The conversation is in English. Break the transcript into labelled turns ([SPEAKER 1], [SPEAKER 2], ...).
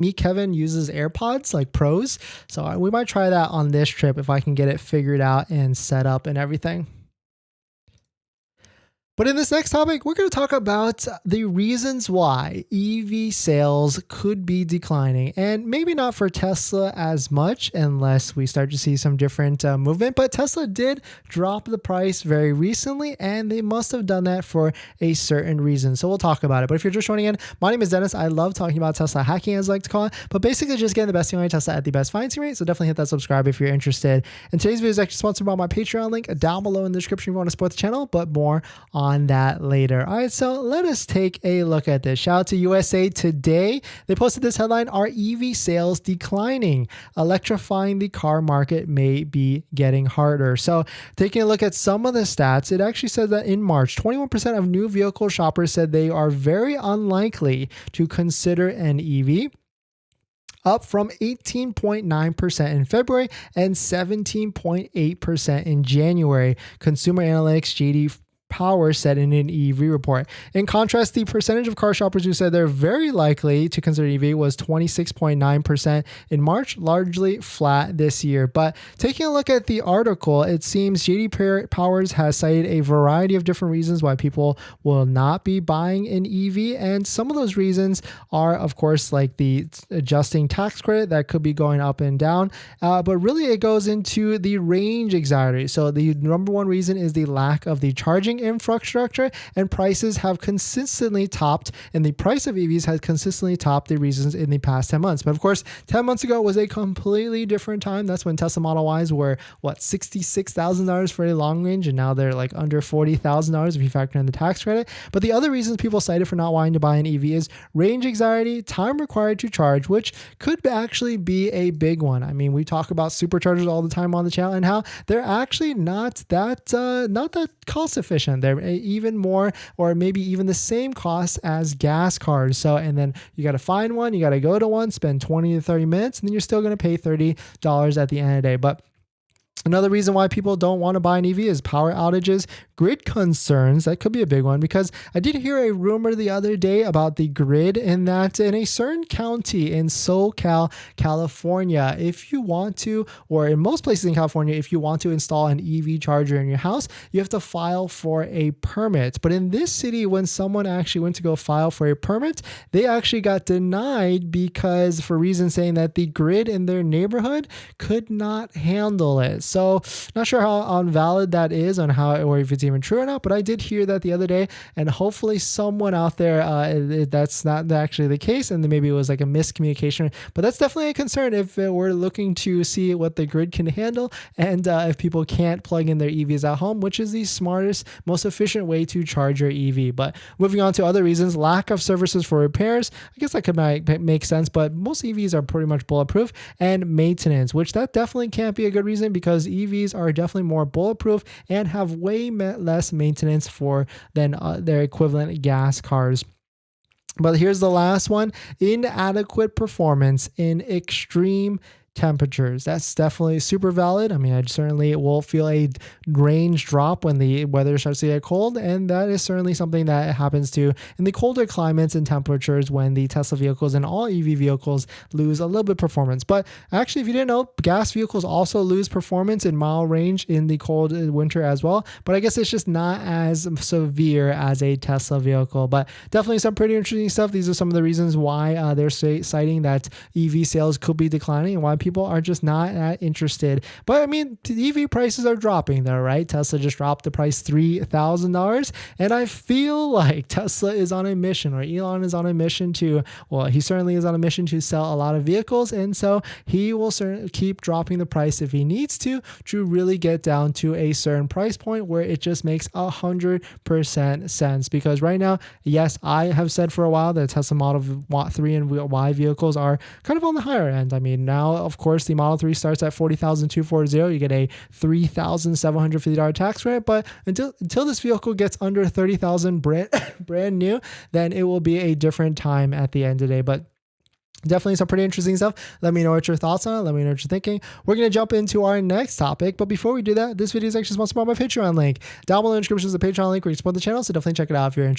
[SPEAKER 1] me, Kevin, uses AirPods like Pros. So we might try that on this trip if I can get it figured out and set up and everything. But in this next topic, we're going to talk about the reasons why EV sales could be declining, and maybe not for Tesla as much unless we start to see some different movement. But Tesla did drop the price very recently, and they must have done that for a certain reason. So we'll talk about it. But if you're just joining in, my name is Dennis. I love talking about Tesla hacking, as I like to call it, but basically just getting the best deal on Tesla at the best financing rate. So definitely hit that subscribe if you're interested. And today's video is actually sponsored by my Patreon link down below in the description if you want to support the channel, but more on that later. All right, so let us take a look at this. Shout out to USA Today. They posted this headline: "Are EV sales declining? Electrifying the car market may be getting harder." So taking a look at some of the stats, it actually says that in March, 21% of new vehicle shoppers said they are very unlikely to consider an EV, up from 18.9% in February and 17.8% in January. Consumer Analytics JD Power said in an EV report. In contrast, the percentage of car shoppers who said they're very likely to consider EV was 26.9% in March, largely flat this year. But taking a look at the article, it seems JD Powers has cited a variety of different reasons why people will not be buying an EV. And some of those reasons are, of course, like the adjusting tax credit that could be going up and down. But really, it goes into the range anxiety. So the number one reason is the lack of the charging infrastructure, and prices have consistently topped, and the price of EVs has consistently topped the reasons in the past 10 months. But of course, 10 months ago was a completely different time. That's when Tesla Model Ys were $66,000 for a long range, and now they're like under $40,000 if you factor in the tax credit. But the other reasons people cited for not wanting to buy an EV is range anxiety, time required to charge, which could actually be a big one. I mean, we talk about superchargers all the time on the channel and how they're actually not that cost efficient. They're even more, or maybe even the same cost as gas cars. So, and then you got to find one, you got to go to one, spend 20 to 30 minutes, and then you're still going to pay $30 at the end of the day. But another reason why people don't want to buy an EV is power outages, grid concerns. That could be a big one, because I did hear a rumor the other day about the grid, and that in a certain county in SoCal, California, if you want to, or in most places in California, if you want to install an EV charger in your house, you have to file for a permit. But in this city, when someone actually went to go file for a permit, they actually got denied because for reasons saying that the grid in their neighborhood could not handle it. So not sure how invalid that is on how, or if it's even true or not, but I did hear that the other day, and hopefully someone out there, that's not actually the case, and then maybe it was like a miscommunication, but that's definitely a concern if we're looking to see what the grid can handle, and if people can't plug in their EVs at home, which is the smartest, most efficient way to charge your EV. But moving on to other reasons, lack of services for repairs. I guess that could make sense, but most EVs are pretty much bulletproof, and maintenance, which that definitely can't be a good reason, because EVs are definitely more bulletproof and have way less maintenance than their equivalent gas cars. But here's the last one: inadequate performance in extreme temperatures. That's definitely super valid. I mean, I certainly will feel a range drop when the weather starts to get cold, and that is certainly something that happens to in the colder climates and temperatures when the Tesla vehicles and all EV vehicles lose a little bit of performance. But actually, if you didn't know, gas vehicles also lose performance in mile range in the cold winter as well, but I guess it's just not as severe as a Tesla vehicle. But definitely some pretty interesting stuff. These are some of the reasons why they're citing that EV sales could be declining and why people are just not that interested. But I mean, the EV prices are dropping though, right? Tesla just dropped the price $3,000, and I feel like Tesla is on a mission, or Elon is on a mission to, well, he certainly is on a mission to sell a lot of vehicles, and so he will certainly keep dropping the price if he needs to really get down to a certain price point where it just makes 100% sense. Because right now, yes, I have said for a while that Tesla Model 3 and Y vehicles are kind of on the higher end. I mean, now of course the Model 3 starts at $40,240. You get a $3,750 tax credit, but until this vehicle gets under $30,000 brand new, then it will be a different time at the end of the day. But definitely some pretty interesting stuff. Let me know what your thoughts on it. Let me know what you're thinking. We're going to jump into our next topic. But before we do that, this video is actually sponsored by my Patreon link. Down below in the description is the Patreon link where you support the channel. So definitely check it out if you're interested.